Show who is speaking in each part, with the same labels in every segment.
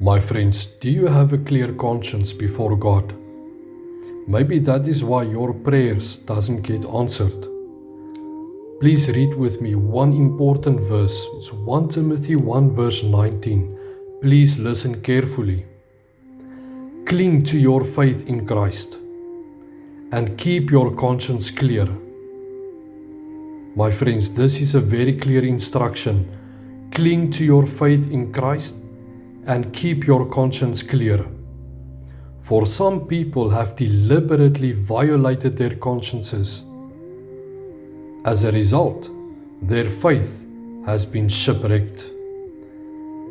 Speaker 1: My friends, do you have a clear conscience before God? Maybe that is why your prayers doesn't get answered. Please read with me one important verse. It's 1 Timothy 1 verse 19. Please listen carefully. Cling to your faith in Christ and keep your conscience clear. My friends, this is a very clear instruction. Cling to your faith in Christ and keep your conscience clear. For some people have deliberately violated their consciences. As a result, their faith has been shipwrecked.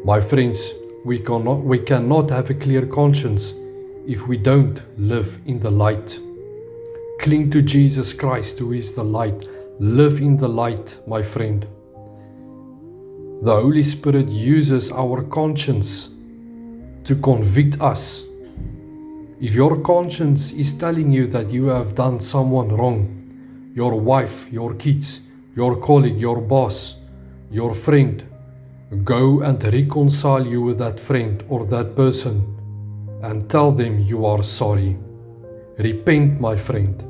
Speaker 1: My friends, we cannot have a clear conscience if we don't live in the light. Cling to Jesus Christ, who is the light. Live in the light, my friend. The Holy Spirit uses our conscience to convict us. If your conscience is telling you that you have done someone wrong, your wife, your kids, your colleague, your boss, your friend, go and reconcile you with that friend or that person and tell them you are sorry. Repent, my friend,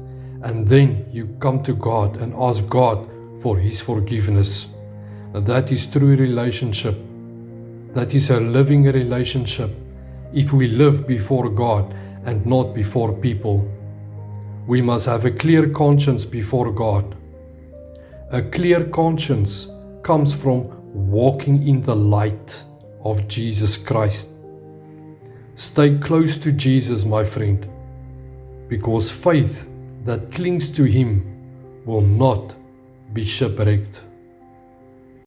Speaker 1: and then you come to God and ask God for His forgiveness. And that is true relationship. That is a living relationship if we live before God and not before people. We must have a clear conscience before God. A clear conscience comes from walking in the light of Jesus Christ. Stay close to Jesus, my friend, because faith that clings to Him will not be shipwrecked.